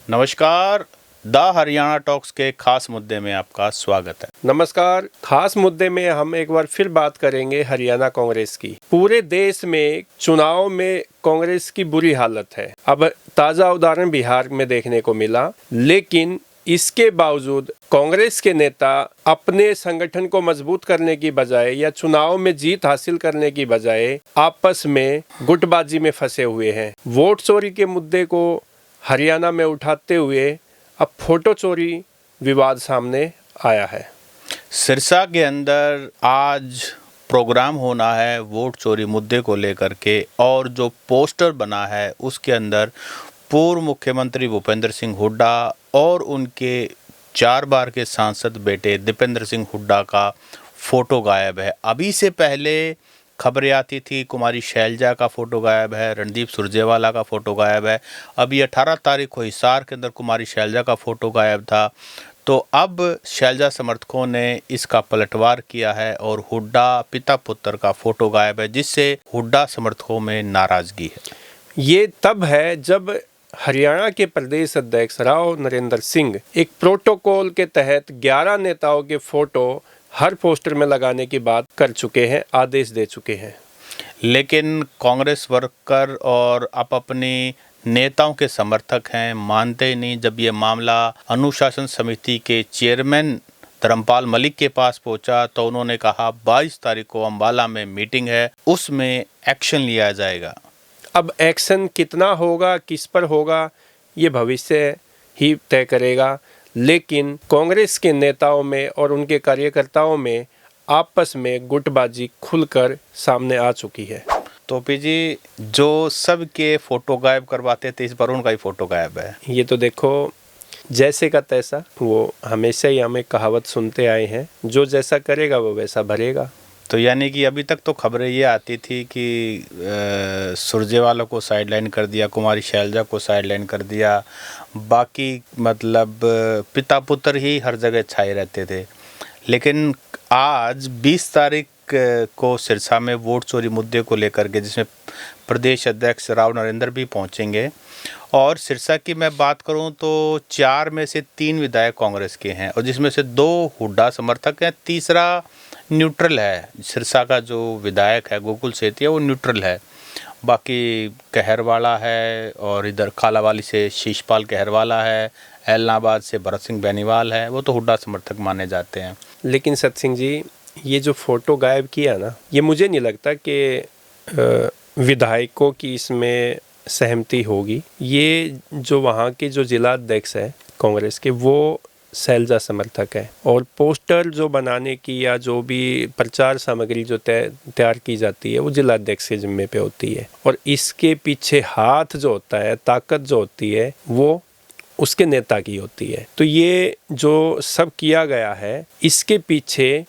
नमस्कार। The Haryana talks के खास मुद्दे में आपका स्वागत है। नमस्कार। खास मुद्दे में हम एक बार फिर बात करेंगे हरियाणा कांग्रेस की। पूरे देश में चुनाव में कांग्रेस की बुरी हालत है। अब ताज़ा उदाहरण बिहार में देखने को मिला, लेकिन इसके बावजूद कांग्रेस के नेता अपने संगठन को मजबूत करने की बजाय या चुनाव में जीत हासिल करने की बजाय आपस में गुटबाजी में फंसे हुए हैं। वोट चोरी के मुद्दे को हरियाणा में उठाते हुए अब फोटो चोरी विवाद सामने आया है। सिरसा के अंदर आज प्रोग्राम होना है वोट चोरी मुद्दे को लेकर के, और जो पोस्टर बना है उसके अंदर पूर्व मुख्यमंत्री भूपेंद्र सिंह हुड्डा और उनके 4 बार के सांसद बेटे दीपेंद्र सिंह हुड्डा का फोटो गायब है। अभी से पहले खबरें आती थी कुमारी शैलजा का फोटो गायब है, रणदीप सुरजेवाला का फोटो गायब है। अभी 18 तारीख को हिसार के अंदर कुमारी शैलजा का फोटो गायब था। तो अब शैलजा समर्थकों ने इसका पलटवार किया है और हुड्डा पिता पुत्र का फोटो गायब है, जिससे हुड्डा समर्थकों में नाराजगी है। ये तब है जब हरियाणा के प्रदेश अध्यक्ष राव नरेंद्र सिंह एक प्रोटोकॉल के तहत 11 नेताओं के फोटो हर पोस्टर में लगाने की बात कर चुके हैं, आदेश दे चुके हैं। लेकिन कांग्रेस वर्कर और आप अपनी नेताओं के समर्थक हैं, मानते ही नहीं। जब ये मामला अनुशासन समिति के चेयरमैन धर्मपाल मलिक के पास पहुंचा तो उन्होंने कहा 22 तारीख को अंबाला में मीटिंग है, उसमें एक्शन लिया जाएगा। अब एक्शन कितना होगा, किस पर होगा, ये भविष्य ही तय करेगा। लेकिन कांग्रेस के नेताओं में और उनके कार्यकर्ताओं में आपस में गुटबाजी खुलकर सामने आ चुकी है। तो पीजी जो सबके फोटो गायब करवाते थे, इस बार उनका ही फोटो गायब है। ये तो देखो, जैसे का तैसा, वो हमेशा ही हमें कहावत सुनते आए हैं, जो जैसा करेगा वो वैसा भरेगा। तो यानी कि अभी तक तो खबरें ये आती थी कि सुरजेवाला को साइडलाइन कर दिया, कुमारी शैलजा को साइडलाइन कर दिया, बाकी मतलब पिता पुत्र ही हर जगह छाए रहते थे। लेकिन आज 20 तारीख को सिरसा में वोट चोरी मुद्दे को लेकर के, जिसमें प्रदेश अध्यक्ष राव नरेंद्र भी पहुंचेंगे, और सिरसा की मैं बात करूं तो 4 में से 3 विधायक कांग्रेस के हैं, और जिसमें से 2 हुड्डा समर्थक हैं, तीसरा न्यूट्रल है। सिरसा का जो विधायक है गोकुल सेतिया, वो न्यूट्रल है। बाकी कहरवाला है, और इधर कालावाली से शीशपाल कहरवाला है, एलनाबाद से भरत सिंह बेनीवाल है, वो तो हुड्डा समर्थक माने जाते हैं। लेकिन सत सिंह जी, ये जो फोटो गायब किया ना, ये मुझे नहीं लगता कि विधायकों की इसमें सहमति होगी। ये जो वहाँ के जो जिला अध्यक्ष है कांग्रेस के, वो शैलजा समर्थक है, और पोस्टर जो बनाने की या जो भी प्रचार सामग्री जो तैयार की जाती है वो जिला अध्यक्ष के जिम्मे पे होती है, और इसके पीछे हाथ जो होता है, ताकत जो होती है, वो उसके नेता की होती है। तो ये जो सब किया गया है, इसके पीछे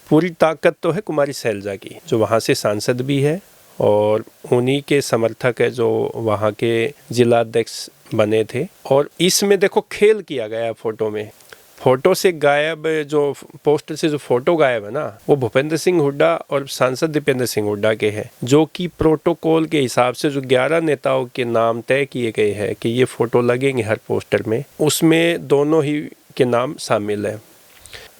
पूरी ताकत तो है कुमारी शैलजा की, जो वहाँ से सांसद भी है और उन्हीं के समर्थक है जो वहाँ के जिला अध्यक्ष बने थे। और इसमें देखो खेल किया गया है फोटो में। फोटो से गायब, जो पोस्टर से जो फोटो गायब है ना, वो भूपेंद्र सिंह हुड्डा और सांसद दीपेंद्र सिंह हुड्डा के हैं, जो कि प्रोटोकॉल के हिसाब से जो 11 नेताओं के नाम तय किए गए हैं कि ये फोटो लगेंगे हर पोस्टर में, उसमें दोनों ही के नाम शामिल है।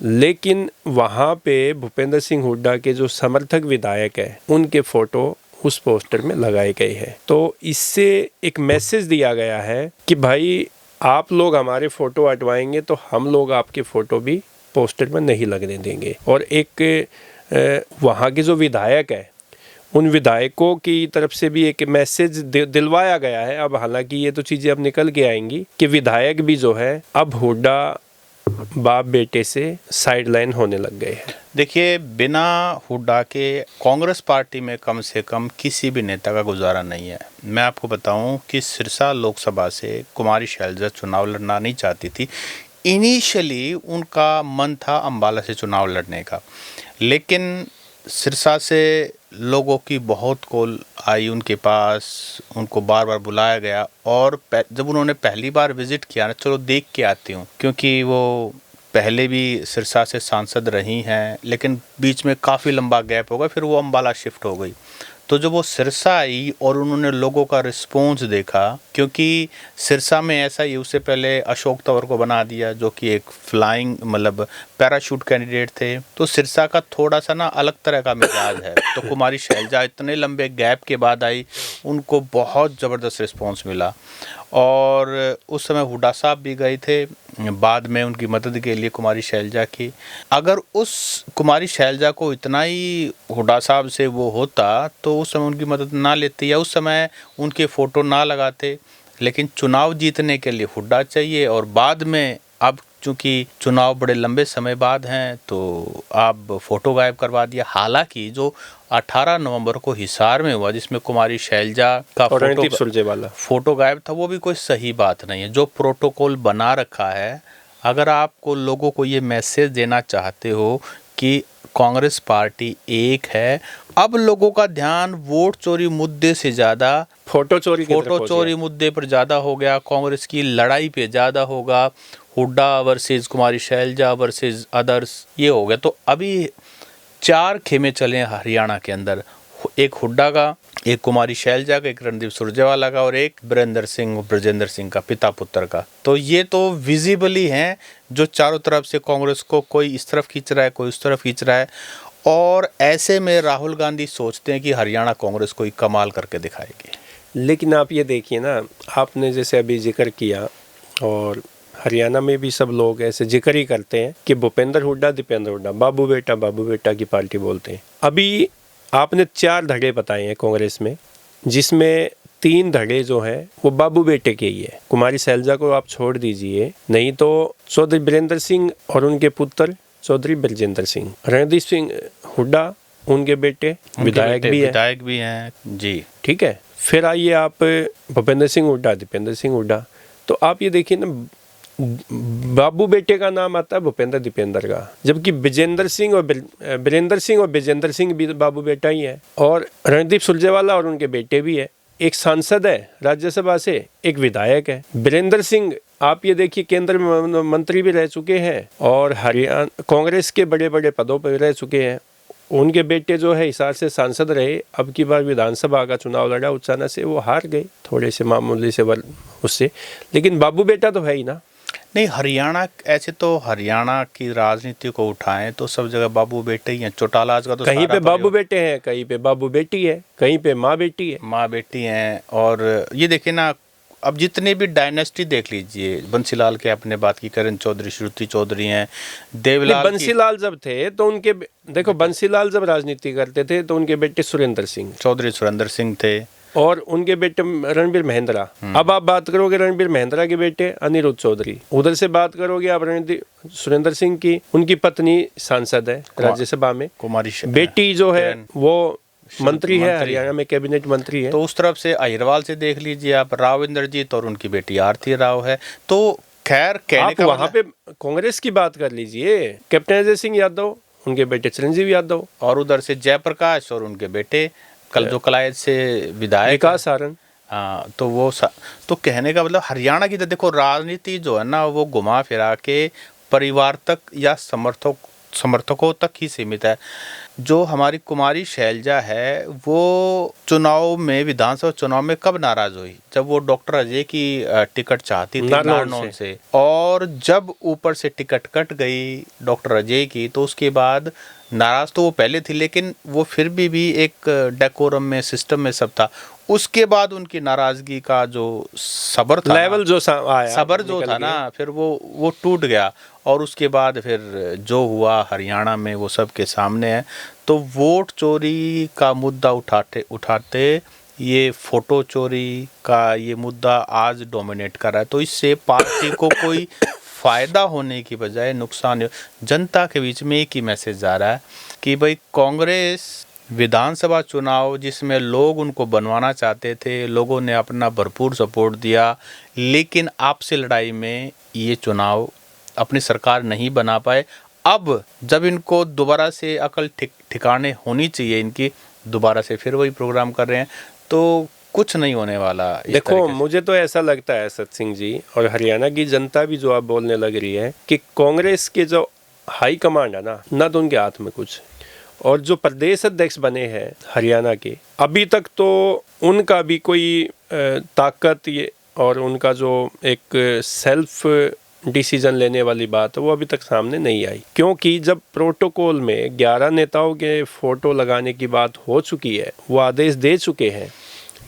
लेकिन वहाँ पे भूपेंद्र सिंह हुड्डा के जो समर्थक विधायक है, उनके फोटो उस पोस्टर में लगाए गए हैं। तो इससे एक मैसेज दिया गया है कि भाई आप लोग हमारे फोटो हटवाएंगे तो हम लोग आपके फोटो भी पोस्टर में नहीं लगने देंगे। और एक वहाँ के जो विधायक है, उन विधायकों की तरफ से भी एक मैसेज दिलवाया गया है। अब हालांकि ये तो चीज़ें अब निकल के आएंगी कि विधायक भी जो है अब हुड्डा बाप बेटे से साइडलाइन होने लग गए हैं। देखिए, बिना हुड्डा के कांग्रेस पार्टी में कम से कम किसी भी नेता का गुजारा नहीं है। मैं आपको बताऊं कि सिरसा लोकसभा से कुमारी शैलजा चुनाव लड़ना नहीं चाहती थी। इनिशियली उनका मन था अंबाला से चुनाव लड़ने का, लेकिन सिरसा से लोगों की बहुत कॉल आई उनके पास, उनको बार बार बुलाया गया, और जब उन्होंने पहली बार विज़िट किया ना, चलो देख के आती हूँ, क्योंकि वो पहले भी सिरसा से सांसद रही हैं, लेकिन बीच में काफ़ी लंबा गैप हो गया, फिर वो अंबाला शिफ्ट हो गई। तो जब वो सिरसा आई और उन्होंने लोगों का रिस्पॉन्स देखा, क्योंकि सिरसा में ऐसा ही उससे पहले अशोक तंवर को बना दिया जो कि एक फ्लाइंग मतलब पैराशूट कैंडिडेट थे, तो सिरसा का थोड़ा सा ना अलग तरह का मिजाज है। तो कुमारी शैलजा इतने लंबे गैप के बाद आई, उनको बहुत ज़बरदस्त रिस्पॉन्स मिला और उस समय हुड्डा साहब भी गए थे बाद में उनकी मदद के लिए कुमारी शैलजा की। अगर उस कुमारी शैलजा को इतना ही हुड्डा साहब से वो होता तो उस समय उनकी मदद ना लेते या उस समय उनके फ़ोटो ना लगाते, लेकिन चुनाव जीतने के लिए हुड्डा चाहिए और बाद में अब चूँकि चुनाव बड़े लंबे समय बाद हैं तो अब फ़ोटो गायब करवा दिया। हालांकि जो 18 नवंबर को हिसार में हुआ जिसमें कुमारी शैलजा का और रणदीप सुरजेवाला फोटो गायब था, वो भी कोई सही बात नहीं है। जो प्रोटोकॉल बना रखा है, अगर आपको लोगों को ये मैसेज देना चाहते हो कि कांग्रेस पार्टी एक है, अब लोगों का ध्यान वोट चोरी मुद्दे से ज़्यादा फोटो चोरी मुद्दे पर ज़्यादा हो गया, कांग्रेस की लड़ाई पे ज़्यादा होगा, हुड्डा वर्सेस कुमारी शैलजा वर्सेस अदर्स ये हो गया। तो अभी 4 खेमे चले हैं हरियाणा के अंदर, एक हुड्डा का, एक कुमारी शैलजा का, एक रणदीप सुरजेवाला का और एक ब्रजेंद्र सिंह का, पिता पुत्र का। तो ये तो विजिबली हैं जो चारों तरफ से कांग्रेस को कोई इस तरफ खींच रहा है, कोई उस तरफ खींच रहा है। और ऐसे में राहुल गांधी सोचते हैं कि हरियाणा कांग्रेस कोई कमाल करके दिखाएगी। लेकिन आप ये देखिए ना, आपने जैसे अभी जिक्र किया और हरियाणा में भी सब लोग ऐसे जिक्र ही करते हैं कि भूपेंद्र हुड्डा, दीपेंद्र हुड्डा, बाबू बेटा की पार्टी बोलते हैं। अभी आपने 4 धड़े बताए हैं कांग्रेस में, जिसमें 3 धड़े जो हैं वो बाबू बेटे के ही है। कुमारी शैलजा को आप छोड़ दीजिए, नहीं तो चौधरी बीरेंद्र सिंह और उनके पुत्र चौधरी ब्रजेंद्र सिंह, रणदीप सिंह हुड्डा उनके बेटे विधायक भी हैं जी, ठीक है। फिर आइए आप भूपेंद्र सिंह हुड्डा, दीपेंद्र सिंह हुड्डा, तो आप ये देखिए ना, बाबू बेटे का नाम आता है भूपेंद्र दीपेंद्र का, जबकि बीरेंद्र सिंह और विजेंद्र सिंह भी बाबू बेटा ही है, और रणदीप सुरजेवाला और उनके बेटे भी है। एक सांसद है राज्यसभा से, एक विधायक है। बीरेंद्र सिंह आप ये देखिए केंद्र में मंत्री भी रह चुके हैं और हरियाणा कांग्रेस के बड़े बड़े पदों पर रह चुके हैं। उनके बेटे जो है हिसार से सांसद रहे, अब की बार विधानसभा का चुनाव लड़ा उच्चाना से, वो हार गए थोड़े से मामूली से उससे, लेकिन बाबू बेटा तो है ही ना। नहीं, हरियाणा ऐसे तो हरियाणा की राजनीति को उठाएं तो सब जगह बाबू बेटे ही हैं। चौटाला का तो कहीं पे बाबू बेटे हैं, कहीं पे बाबू बेटी है, कहीं पे माँ बेटी है। और ये देखिए ना, अब जितने भी डायनेस्टी देख लीजिए, बंसीलाल के आपने बात की, करण चौधरी, श्रुति चौधरी हैं, देवलाल बंसीलाल जब थे तो उनके देखो, बंसीलाल जब राजनीति करते थे तो उनके बेटे चौधरी सुरेंद्र सिंह थे और उनके बेटे रणबीर महेंद्रा। अब आप बात करोगे रणबीर महेंद्रा के बेटे अनिरुद्ध चौधरी, उधर से बात करोगे आप रणदीप सुरेंद्र सिंह की, उनकी पत्नी सांसद है राज्यसभा में, कुमारी बेटी जो है वो मंत्री है, हरियाणा में कैबिनेट मंत्री है। तो उस तरफ से अहिरवाल से देख लीजिए आप, राव इंद्रजीत और उनकी बेटी आरती राव है। तो खैर कहने का वहाँ पे कांग्रेस की बात कर लीजिए, कैप्टन अजय सिंह यादव, उनके बेटे चिरंजीव यादव, और उधर से जयप्रकाश और उनके बेटे जो कलायत से विधायक विकास आनंद। हाँ, तो वो तो कहने का मतलब हरियाणा की तो देखो राजनीति जो है ना, वो घुमा फिरा के परिवार तक या समर्थकों तक ही सीमित है। जो हमारी कुमारी शैलजा है वो चुनाव में, विधानसभा चुनाव में कब नाराज हुई? जब वो डॉक्टर अजय की टिकट चाहती थी नारनौल से, और जब ऊपर से टिकट कट गई डॉक्टर अजय की तो उसके बाद नाराज तो वो पहले थी, लेकिन वो फिर भी एक डेकोरम में, सिस्टम में सब था। उसके बाद उनकी नाराजगी का जो सबर था, लेवल जो आया, सबर जो था ना, फिर वो टूट गया। और उसके बाद फिर जो हुआ हरियाणा में वो सब के सामने है। तो वोट चोरी का मुद्दा उठाते ये फोटो चोरी का ये मुद्दा आज डोमिनेट कर रहा है। तो इससे पार्टी को कोई फ़ायदा होने की बजाय नुकसान, जनता के बीच में एक ही मैसेज जा रहा है कि भाई कांग्रेस विधानसभा चुनाव जिसमें लोग उनको बनवाना चाहते थे, लोगों ने अपना भरपूर सपोर्ट दिया, लेकिन आपसी लड़ाई में ये चुनाव अपनी सरकार नहीं बना पाए। अब जब इनको दोबारा से अकल ठिकाने होनी चाहिए इनकी, दोबारा से फिर वही प्रोग्राम कर रहे हैं, तो कुछ नहीं होने वाला। देखो, मुझे तो ऐसा लगता है सत सिंह जी, और हरियाणा की जनता भी जो आप बोलने लग रही है कि कांग्रेस के जो हाई कमांड है ना तो उनके हाथ में कुछ, और जो प्रदेश अध्यक्ष बने हैं हरियाणा के, अभी तक तो उनका भी कोई ताकत ये और उनका जो एक सेल्फ डिसीजन लेने वाली बात है वो अभी तक सामने नहीं आई, क्योंकि जब प्रोटोकॉल में 11 नेताओं के फोटो लगाने की बात हो चुकी है, वो आदेश दे चुके हैं,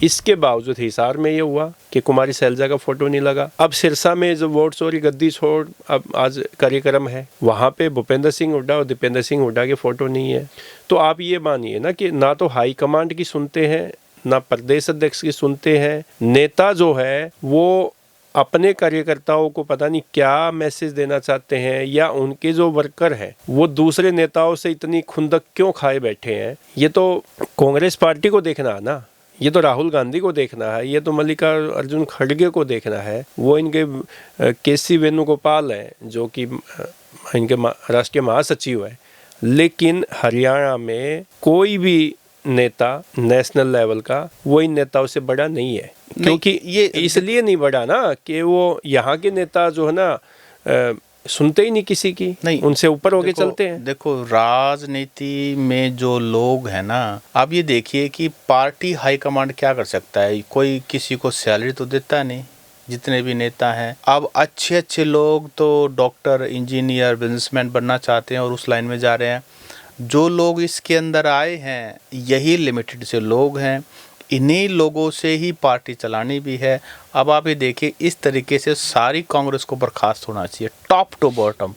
इसके बावजूद हिसार में ये हुआ कि कुमारी शैलजा का फोटो नहीं लगा। अब सिरसा में जो वोट चोरी गद्दी छोड़ अब आज कार्यक्रम है, वहाँ पे भूपेंद्र सिंह हुड्डा और दीपेंद्र सिंह हुड्डा के फोटो नहीं है। तो आप ये मानिए ना कि ना तो हाई कमांड की सुनते हैं, ना प्रदेश अध्यक्ष की सुनते हैं। नेता जो है वो अपने कार्यकर्ताओं को पता नहीं क्या मैसेज देना चाहते हैं, या उनके जो वर्कर हैं वो दूसरे नेताओं से इतनी खुंदक क्यों खाए बैठे हैं। ये तो कांग्रेस पार्टी को देखना है ना, ये तो राहुल गांधी को देखना है, ये तो मल्लिकार्जुन खड़गे को देखना है। वो इनके केसी वेणुगोपाल हैं जो कि इनके राष्ट्रीय महासचिव है। लेकिन हरियाणा में कोई भी नेता नेशनल लेवल का वो इन नेताओं से बड़ा नहीं है, क्योंकि ये इसलिए नहीं बड़ा ना कि वो यहाँ के नेता जो है ना सुनते ही नहीं किसी की, नहीं उनसे ऊपर होके चलते हैं। देखो राजनीति में जो लोग हैं ना, आप ये देखिए कि पार्टी हाईकमांड क्या कर सकता है, कोई किसी को सैलरी तो देता नहीं, जितने भी नेता हैं। अब अच्छे अच्छे लोग तो डॉक्टर, इंजीनियर, बिजनेसमैन बनना चाहते हैं और उस लाइन में जा रहे हैं। जो लोग इसके अंदर आए हैं यही लिमिटेड से लोग हैं, इन्हीं लोगों से ही पार्टी चलानी भी है। अब आप ये देखिए, इस तरीके से सारी कांग्रेस को बर्खास्त होना चाहिए टॉप टू बॉटम,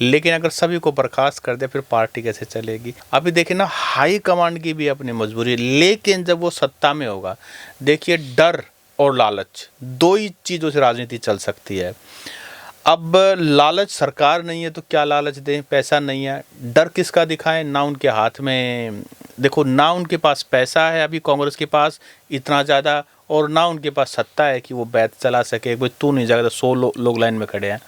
लेकिन अगर सभी को बर्खास्त कर दे फिर पार्टी कैसे चलेगी। अभी देखिए ना, हाई कमांड की भी अपनी मजबूरी है, लेकिन जब वो सत्ता में होगा, देखिए डर और लालच दो ही चीज़ों से राजनीति चल सकती है। अब लालच सरकार नहीं है तो क्या लालच दें, पैसा नहीं है, डर किसका दिखाएं, ना उनके हाथ में, देखो ना उनके पास पैसा है अभी कांग्रेस के पास इतना ज़्यादा, और ना उनके पास सत्ता है कि वो बैत चला सके। कोई तू नहीं जाएगा तो 100 लोग लाइन में खड़े हैं।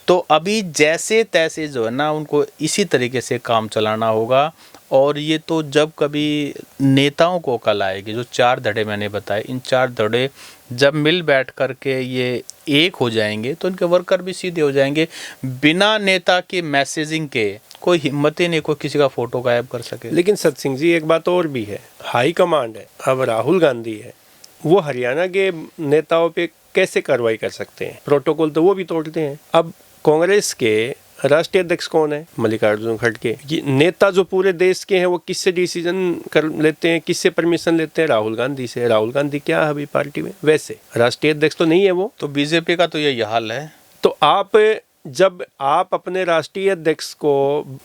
तो अभी जैसे तैसे जो है ना, उनको इसी तरीके से काम चलाना होगा। और ये तो जब कभी नेताओं को कल आएगी, जो 4 धड़े मैंने बताए, इन 4 धड़े जब मिल बैठ कर के ये एक हो जाएंगे तो इनके वर्कर भी सीधे हो जाएंगे। बिना नेता की मैसेजिंग के कोई हिम्मत ही नहीं कोई किसी का फोटो गायब कर सके। लेकिन सत सिंह जी, एक बात और भी है, हाई कमांड है, अब राहुल गांधी है, वो हरियाणा के नेताओं पे कैसे कार्रवाई कर सकते हैं? प्रोटोकॉल तो वो भी तोड़ते हैं। अब कांग्रेस के राष्ट्रीय अध्यक्ष कौन है? मल्लिकार्जुन खड़गे। ये नेता जो पूरे देश के हैं वो किससे डिसीजन कर लेते हैं, किससे परमिशन लेते हैं? राहुल गांधी से। राहुल गांधी क्या है अभी पार्टी में? वैसे राष्ट्रीय अध्यक्ष तो नहीं है वो। तो बीजेपी का तो यही हाल है। तो जब आप अपने राष्ट्रीय अध्यक्ष को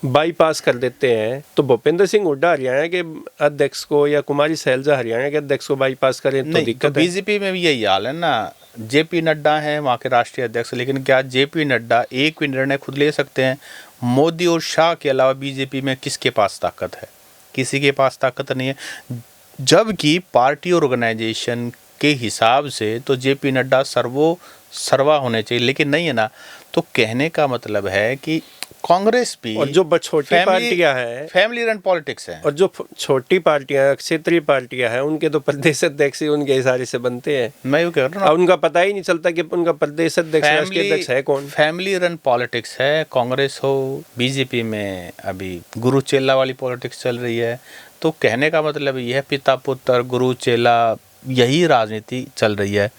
बाईपास कर देते हैं, तो भूपेंद्र सिंह हुड्डा हरियाणा के अध्यक्ष को या कुमारी शैलजा हरियाणा के अध्यक्ष को बाईपास करें तो दिक्कत है। बीजेपी में भी यही हाल है ना। जेपी नड्डा है वहाँ के राष्ट्रीय अध्यक्ष, लेकिन क्या जेपी नड्डा एक भी निर्णय खुद ले सकते हैं? मोदी और शाह के अलावा बीजेपी में किसके पास ताकत है? किसी के पास ताकत नहीं है। जबकि पार्टी ऑर्गेनाइजेशन के हिसाब से तो जेपी नड्डा सर्वा होने चाहिए, लेकिन नहीं है ना। तो कहने का मतलब है कि कांग्रेस भी, और जो छोटी पार्टियां हैं, फैमिली रन पॉलिटिक्स है, और जो छोटी पार्टियां, क्षेत्रीय पार्टियां हैं, उनके तो प्रदेश अध्यक्ष ही उनके इशारे से बनते हैं। मैं कह रहा हूँ, उनका पता ही नहीं चलता कि उनका प्रदेश अध्यक्ष, राष्ट्रीय अध्यक्ष है कौन। फैमिली रन पॉलिटिक्स है। कांग्रेस हो, बीजेपी में अभी गुरु चेला वाली पॉलिटिक्स चल रही है। तो कहने का मतलब यह है, पिता पुत्र, गुरु चेला, यही राजनीति चल रही है।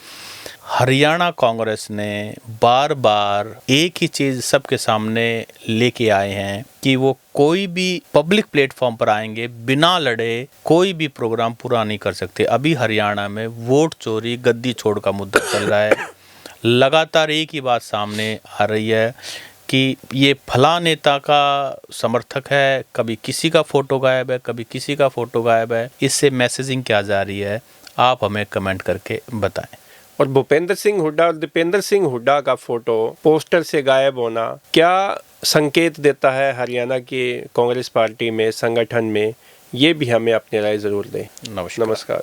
हरियाणा कांग्रेस ने बार बार एक ही चीज सबके सामने लेके आए हैं कि वो कोई भी पब्लिक प्लेटफॉर्म पर आएंगे, बिना लड़े कोई भी प्रोग्राम पूरा नहीं कर सकते। अभी हरियाणा में वोट चोरी, गद्दी छोड़ का मुद्दा चल रहा है। लगातार एक ही बात सामने आ रही है कि ये फला नेता का समर्थक है, कभी किसी का फोटो गायब है, कभी किसी का फोटो गायब है। इससे मैसेजिंग क्या जा रही है, आप हमें कमेंट करके बताएं। और भूपेंद्र सिंह हुड्डा और दीपेंद्र सिंह हुड्डा का फोटो पोस्टर से गायब होना क्या संकेत देता है हरियाणा की कांग्रेस पार्टी में, संगठन में? ये भी हमें अपनी राय जरूर दें। नमस्कार।